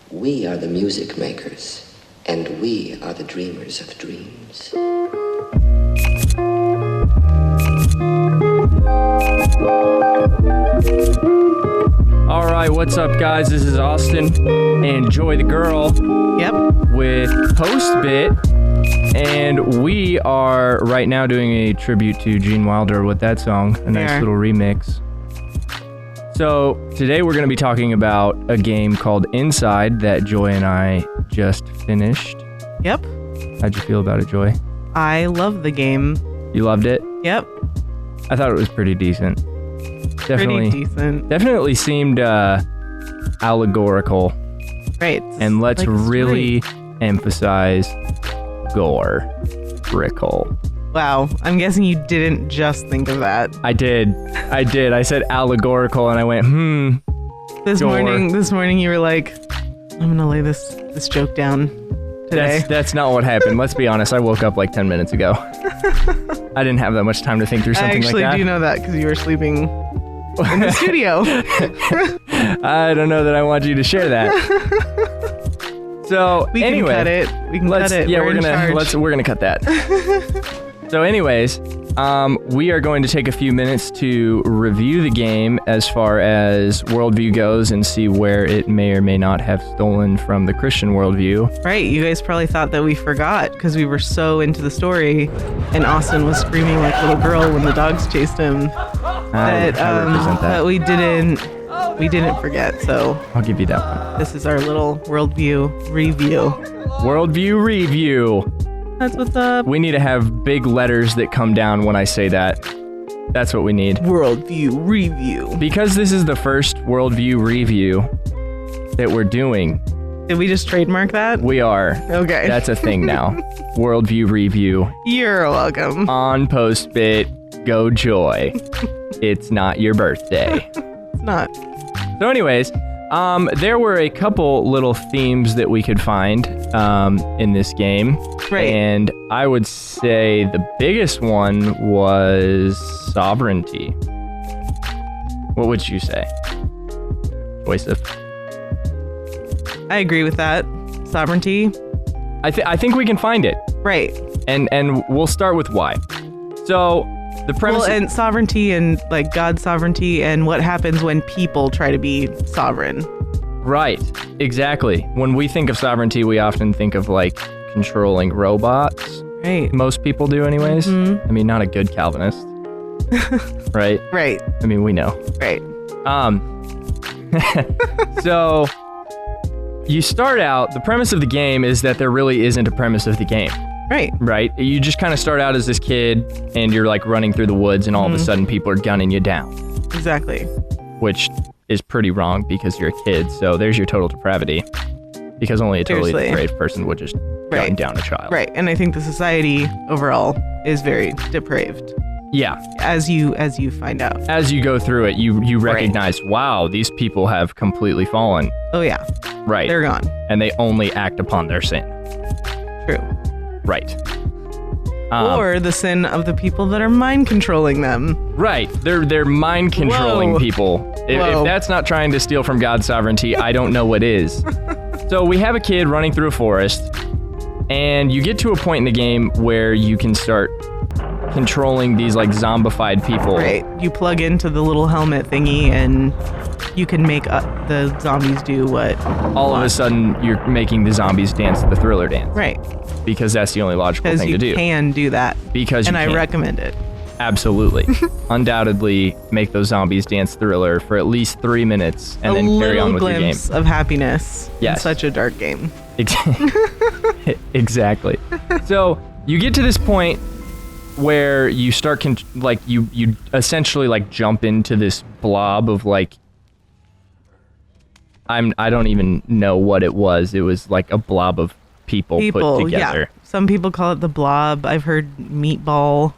We are the music makers, and we are the dreamers of dreams. Alright, what's up guys? This is Austin and Joy the Girl. Yep. With Postbit. And we are right now doing a tribute to Gene Wilder with that song. A nice little remix. So today we're going to be talking about a game called Inside that Joy and I just finished. Yep. How'd you feel about it, Joy? I love the game. You loved it? Yep. I thought it was pretty decent. Pretty decent. Definitely seemed allegorical. Right. And let's really emphasize gore. Rickle. Wow. I'm guessing you didn't just think of that. I did. I said allegorical and I went, This gore. morning you were like, I'm going to lay this joke down today. That's not what happened. Let's be honest. I woke up like 10 minutes ago. I didn't have that much time to think through something like that. I actually do know that because you were sleeping in the studio. I don't know that I want you to share that. So we anyway, can cut it. We can cut it. Yeah, we're gonna cut that. So anyways, we are going to take a few minutes to review the game as far as Worldview goes and see where it may or may not have stolen from the Christian worldview. Right, you guys probably thought that we forgot because we were so into the story and Austin was screaming like a little girl when the dogs chased him I represent that. that we didn't forget, so I'll give you that one. this is our little Worldview review. Worldview review. That's what's up. We need to have big letters that come down when I say that. That's what we need. Worldview review. Because this is the first Worldview review that we're doing. Did we just trademark that? We are. Okay. That's a thing now. Worldview review. You're welcome. On Postbit. Go Joy. It's not your birthday. It's not. So anyways, there were a couple little themes that we could find in this game. Right. And I would say the biggest one was sovereignty. What would you say, Joseph? I agree with that. Sovereignty. I think we can find it. Right. And we'll start with why. So the premise... Well, and sovereignty and like God's sovereignty and what happens when people try to be sovereign. Right, exactly. When we think of sovereignty, we often think of like controlling robots. Right. Most people do anyways. Mm-hmm. I mean, not a good Calvinist. Right? Right. I mean, we know. Right. So you start out, the premise of the game is that there really isn't a premise of the game. Right. Right? You just kind of start out as this kid and you're like running through the woods and all of a sudden people are gunning you down. Exactly. Which is pretty wrong because you're a kid. So there's your total depravity. Because only a totally depraved person would just gun down a child. Right. And I think the society overall is very depraved. Yeah. As you find out. As you go through it, you recognize, wow, these people have completely fallen. Oh yeah. Right. They're gone. And they only act upon their sin. True. Right. Or the sin of the people that are mind controlling them. Right. They're mind controlling people. If that's not trying to steal from God's sovereignty, I don't know what is. So we have a kid running through a forest, and you get to a point in the game where you can start controlling these like zombified people. Right. You plug into the little helmet thingy and you can make the zombies do what all of a sudden you're making the zombies dance the Thriller dance. Right. Because that's the only logical thing to do. Because you can do that. And I recommend it. Absolutely. Undoubtedly make those zombies dance Thriller for at least 3 minutes and then carry on with your game. A glimpse of happiness in Yes. such a dark game. Exactly. So you get to this point where you start you essentially like jump into this blob of like I don't even know what it was. It was like a blob of people put together. Yeah. Some people call it the blob. I've heard meatball,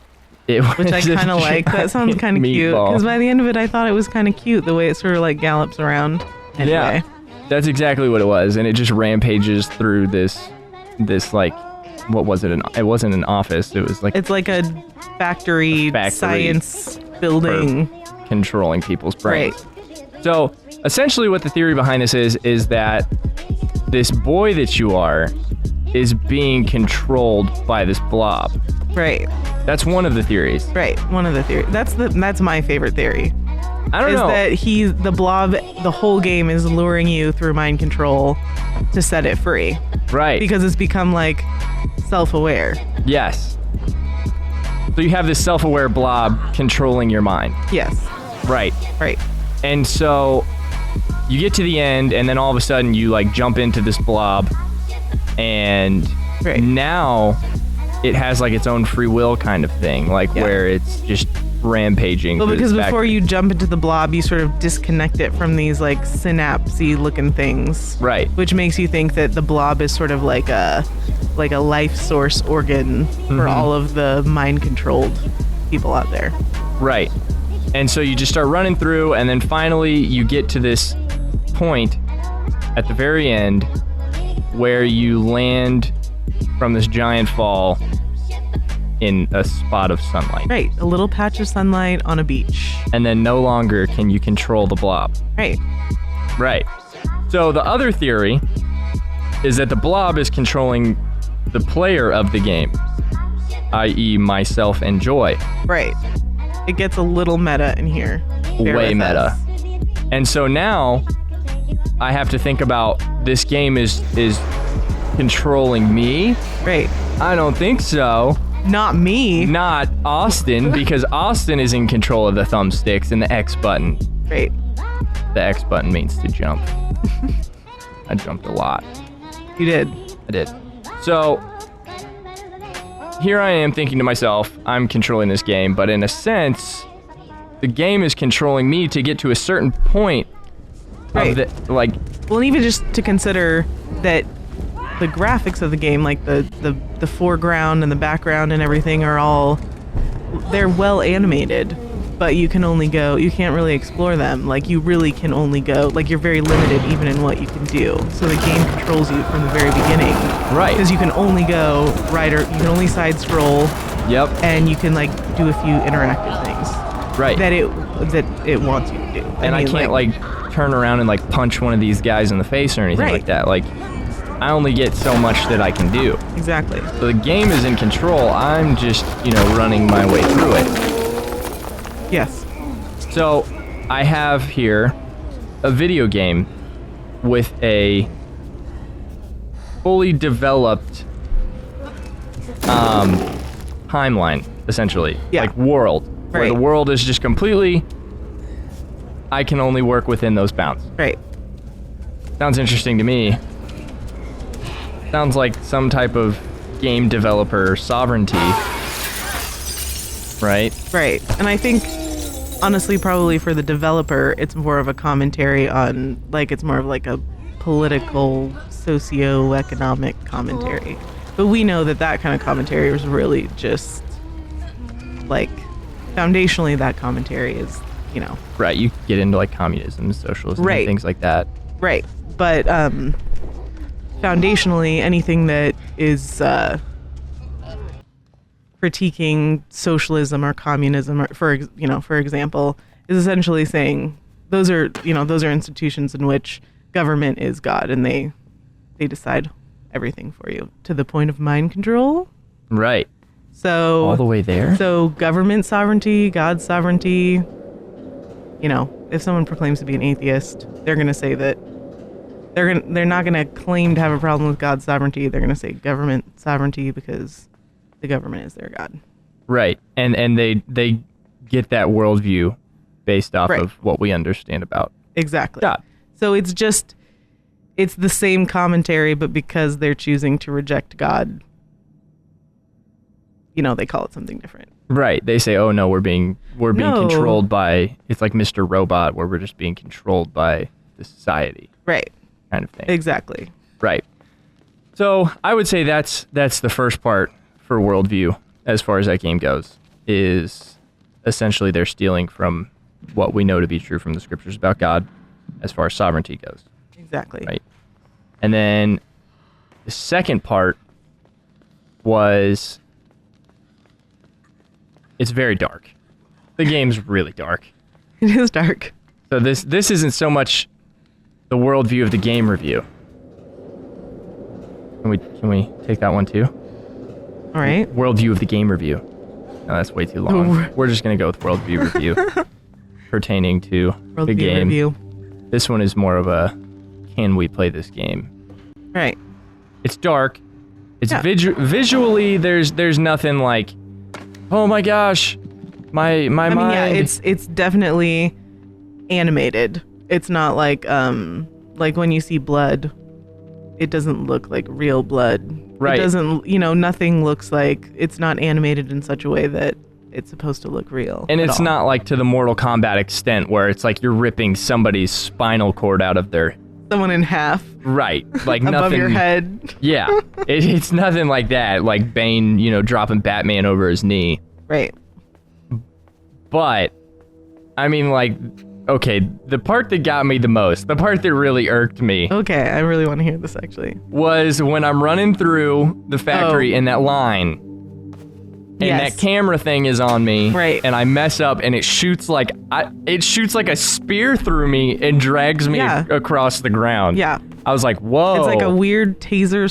which I kind of like. That sounds kind of cute. Because by the end of it, I thought it was kind of cute the way it sort of like gallops around. Anyway. Yeah, that's exactly what it was, and it just rampages through this like, what was it? It wasn't an office. It was like it's like a factory science building controlling people's brains. Right. So essentially, what the theory behind this is that this boy that you are is being controlled by this blob. Right. That's one of the theories. Right. One of the theories. That's my favorite theory. I don't know. Is that the blob, the whole game is luring you through mind control to set it free. Right. Because it's become like self-aware. Yes. So you have this self-aware blob controlling your mind. Yes. Right. Right. And so you get to the end, and then all of a sudden you like jump into this blob, and now it has like its own free will kind of thing, like where it's just rampaging. Well, because before you jump into the blob, you sort of disconnect it from these like synapsy looking things. Right. Which makes you think that the blob is sort of like a life source organ for all of the mind controlled people out there. Right. And so you just start running through, and then finally you get to this point at the very end where you land from this giant fall in a spot of sunlight. Right, a little patch of sunlight on a beach. And then no longer can you control the blob. Right. Right. So the other theory is that the blob is controlling the player of the game, i.e. myself and Joy. Right. It gets a little meta in here. Way meta. And so now I have to think about this game is controlling me. Right. I don't think so. Not me. Not Austin, because Austin is in control of the thumbsticks and the X button. Right. The X button means to jump. I jumped a lot. You did. I did. So here I am thinking to myself, I'm controlling this game, but in a sense, the game is controlling me to get to a certain point. Right. Of the, like. Well, even just to consider that the graphics of the game, like the foreground and the background and everything they're well animated, but you can't really explore them. Like you really can only go, like you're very limited even in what you can do. So the game controls you from the very beginning. Right. Because you can only go right, or you can only side scroll. Yep. And you can like do a few interactive things. Right. That it wants you to do. And I can't like turn around and like punch one of these guys in the face or anything like that. Like I only get so much that I can do. Exactly. So the game is in control. I'm just, running my way through it. Yes. So I have here a video game with a fully developed timeline, essentially. Yeah. Like world. Where the world is just completely, I can only work within those bounds. Right. Sounds interesting to me. Sounds like some type of game developer sovereignty. Right? Right. And I think, honestly, probably for the developer, it's more of a commentary on, like, it's more of like a political, socio-economic commentary. But we know that kind of commentary is really just, like, foundationally that commentary is, Right, you get into, like, communism, socialism, and things like that. Right. But, foundationally, anything that is critiquing socialism or communism, or for example, is essentially saying those are institutions in which government is God and they decide everything for you to the point of mind control. Right. So all the way there. So government sovereignty, God's sovereignty. If someone proclaims to be an atheist, they're going to say that. They're not going to claim to have a problem with God's sovereignty. They're going to say government sovereignty because the government is their God. Right. And they get that worldview based off of what we understand about exactly God. So it's the same commentary, but because they're choosing to reject God, they call it something different. Right. They say, oh no, we're being controlled by, it's like Mr. Robot, where we're just being controlled by the society. Right. Kind of thing. Exactly. Right. So I would say that's the first part for Worldview, as far as that game goes, is essentially they're stealing from what we know to be true from the scriptures about God, as far as sovereignty goes. Exactly. Right. And then the second part was, it's very dark. The game's really dark. It is dark. So this isn't so much the worldview of the game review. Can we take that one too? All right. Worldview of the game review. No, that's way too long. We're just gonna go with worldview review pertaining to the game. Review. This one is more of a can we play this game? Right. It's dark. It's visually there's nothing like, oh my gosh, my mind. Yeah, it's definitely animated. It's not like when you see blood, it doesn't look like real blood. Right. It doesn't, nothing looks like, it's not animated in such a way that it's supposed to look real. And it's not like to the Mortal Kombat extent where it's like you're ripping somebody's spinal cord out of their... Someone in half. Right. Like above nothing... your head. Yeah. It's nothing like that. Like Bane, dropping Batman over his knee. Right. But, I mean, like... Okay, the part that got me the most, the part that really irked me... Okay, I really want to hear this, actually. ...was when I'm running through the factory in that line, and that camera thing is on me, right? And I mess up, and it shoots like a spear through me and drags me across the ground. Yeah. I was like, whoa. It's like a weird taser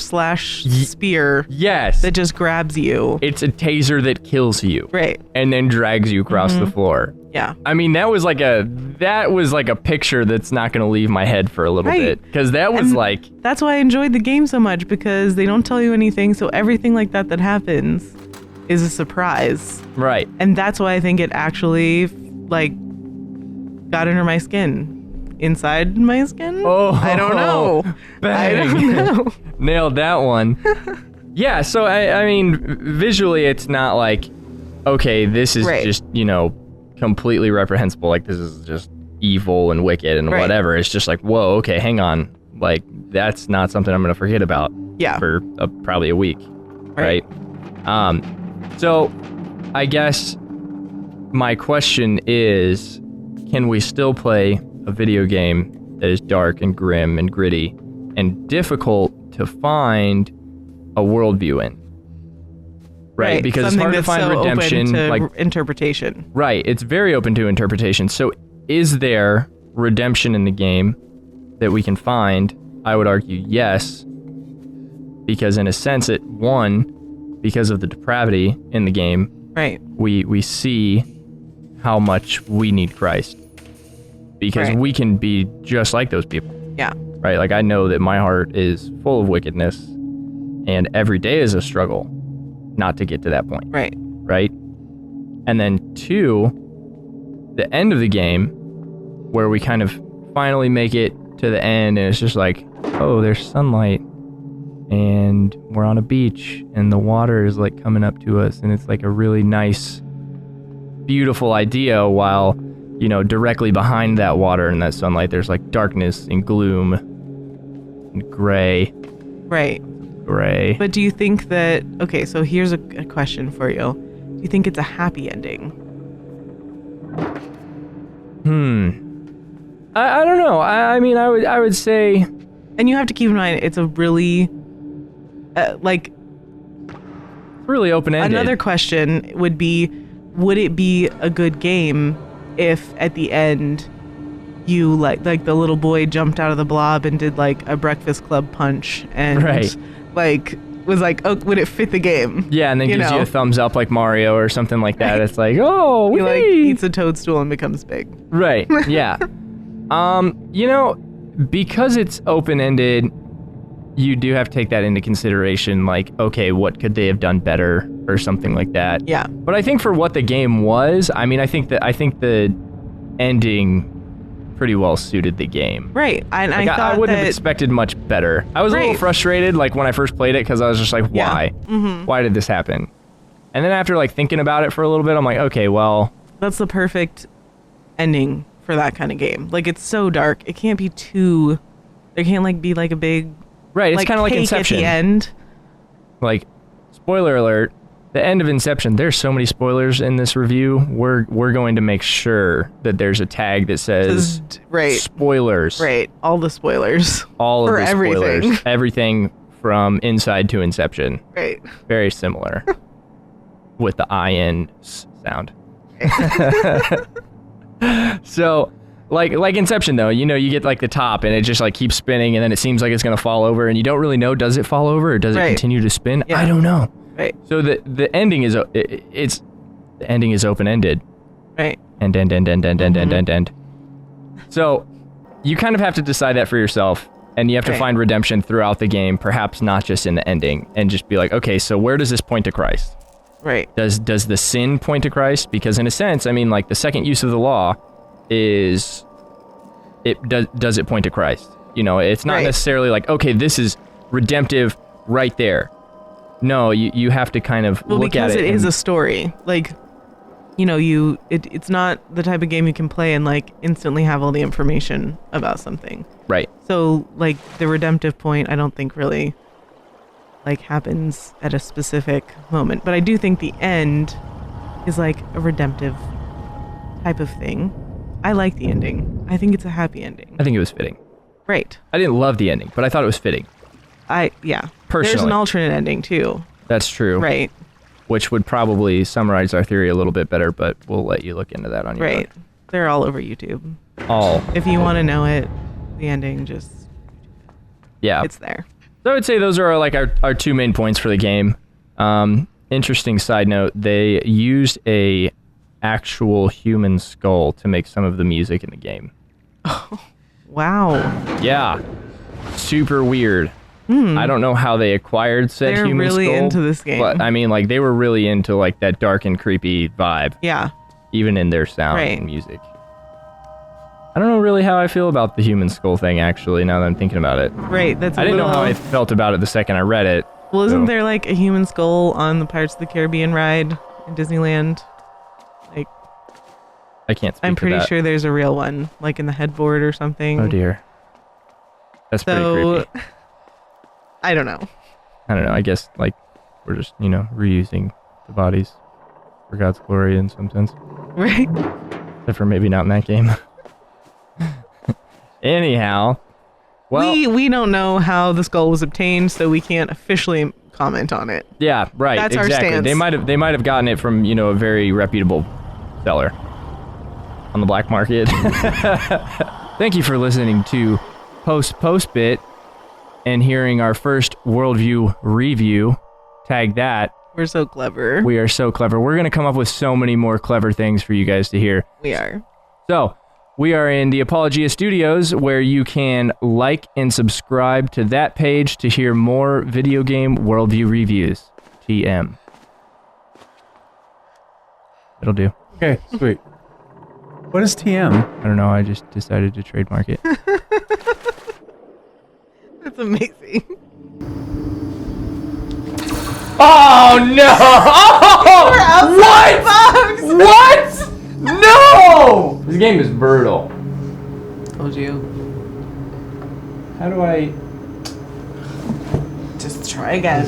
/ spear. Yes. That just grabs you. It's a taser that kills you. Right. And then drags you across the floor. Yeah. I mean, that was like a picture that's not going to leave my head for a little bit. Because that was That's why I enjoyed the game so much, because they don't tell you anything, so everything like that happens is a surprise. Right. And that's why I think it actually, got under my skin. Inside my skin? Oh. I don't know. Bang. I don't know. Nailed that one. Yeah, so I mean, visually it's not like, okay, this is just, completely reprehensible. Like, this is just evil and wicked and whatever. It's just like, whoa, okay, hang on. Like, that's not something I'm going to forget about for probably a week. Right? So, I guess my question is, can we still play a video game that is dark and grim and gritty and difficult to find a worldview in? Right, because something it's hard to find redemption. Open to interpretation. Right, it's very open to interpretation. So is there redemption in the game that we can find? I would argue yes, because in a sense because of the depravity in the game, right, we see how much we need Christ. Because we can be just like those people. Yeah. Right, like I know that my heart is full of wickedness, and every day is a struggle not to get to that point. Right. Right? And then 2, the end of the game, where we kind of finally make it to the end, and it's just like, oh, there's sunlight, and we're on a beach, and the water is like coming up to us, and it's like a really nice, beautiful idea, while, directly behind that water and that sunlight, there's like darkness and gloom and gray. Right. Gray. But do you think that, okay, so here's a question for you. Do you think it's a happy ending? I don't know. I mean, I would say... And you have to keep in mind, it's a really, really open-ended. Another question would be, would it be a good game if at the end you like the little boy jumped out of the blob and did like a Breakfast Club punch and was like, oh, would it fit the game? Yeah, and then gives you a thumbs up like Mario or something like that. It's like, oh, he like eats a toadstool and becomes big. Right. Yeah. Because it's open-ended, you do have to take that into consideration. Like, okay, what could they have done better or something like that? Yeah. But I think for what the game was, I mean, I think the ending pretty well suited the game. Right. And I wouldn't have expected much better. I was a little frustrated, like when I first played it, because I was just like, why? Mm-hmm. Why did this happen? And then after like thinking about it for a little bit, I'm like, okay, well, that's the perfect ending for that kind of game. Like, it's so dark. It can't be too. There can't like be like a big. Right. It's kind of like Inception. At the end. Like, spoiler alert. The end of Inception, there's so many spoilers in this review. We're going to make sure that there's a tag that says spoilers. Right. All the spoilers. All of the spoilers. Everything. Everything from Inside to Inception. Right. Very similar. With the IN sound. So, Like Inception, though, you know, you get like the top and it just like keeps spinning and then it seems like it's going to fall over and you don't really know, does it fall over or does it continue to spin? Yeah. I don't know. Right. So the ending is, the ending is open-ended. Right. End. So you kind of have to decide that for yourself and you have to find redemption throughout the game, perhaps not just in the ending, and just be like, okay, so where does this point to Christ? Right. Does the sin point to Christ? Because in a sense, I mean, like the second use of the law is, does it point to Christ? You know, it's not necessarily like, okay, this is redemptive right there. No, you have to kind of look at it. Because it is a story. Like, you know, it's not the type of game you can play and like instantly have all the information about something. Right. So like the redemptive point, I don't think really like happens at a specific moment. But I do think the end is like a redemptive type of thing. I like the ending. I think it's a happy ending. I think it was fitting. Right. I didn't love the ending, but I thought it was fitting. Yeah. Personally. There's an alternate ending too. That's true. Right. Which would probably summarize our theory a little bit better, but we'll let you look into that on your own. Right. They're all over YouTube. All. If you want to know it, the ending just... Yeah. It's there. So I would say those are like our two main points for the game. Interesting side note, they used a actual human skull to make some of the music in the game. Oh, wow. Yeah. Super weird. I don't know how they acquired said They're human really skull, into this game. but I mean, like they were really into like that dark and creepy vibe. Yeah. Even in their sound and music. I don't know really how I feel about the human skull thing, actually, now that I'm thinking about it. Right. I didn't know how I felt about it the second I read it. Well, isn't there like a human skull on the Pirates of the Caribbean ride in Disneyland? Like, I can't speak I'm to pretty that. sure there's a real one, like in the headboard or something. Oh dear. That's pretty creepy. I don't know. I don't know. I guess like we're just, you know, reusing the bodies for God's glory in some sense. Right. Except for maybe not in that game. Anyhow, well, we don't know how the skull was obtained, so we can't officially comment on it. Yeah, right. That's exactly. our stance. They might have gotten it from, you know, a very reputable seller on the black market. Thank you for listening to Postbit and hearing our first Worldview review. Tag that. We're so clever. We are so clever. We're going to come up with so many more clever things for you guys to hear. We are. So, we are in the Apologia Studios, where you can like and subscribe to that page to hear more video game Worldview reviews. TM. It'll do. Okay, sweet. What is TM? I don't know, I just decided to trademark it. That's amazing. Oh no! Oh! What? No! This game is brutal. Told you. How do I... Just try again.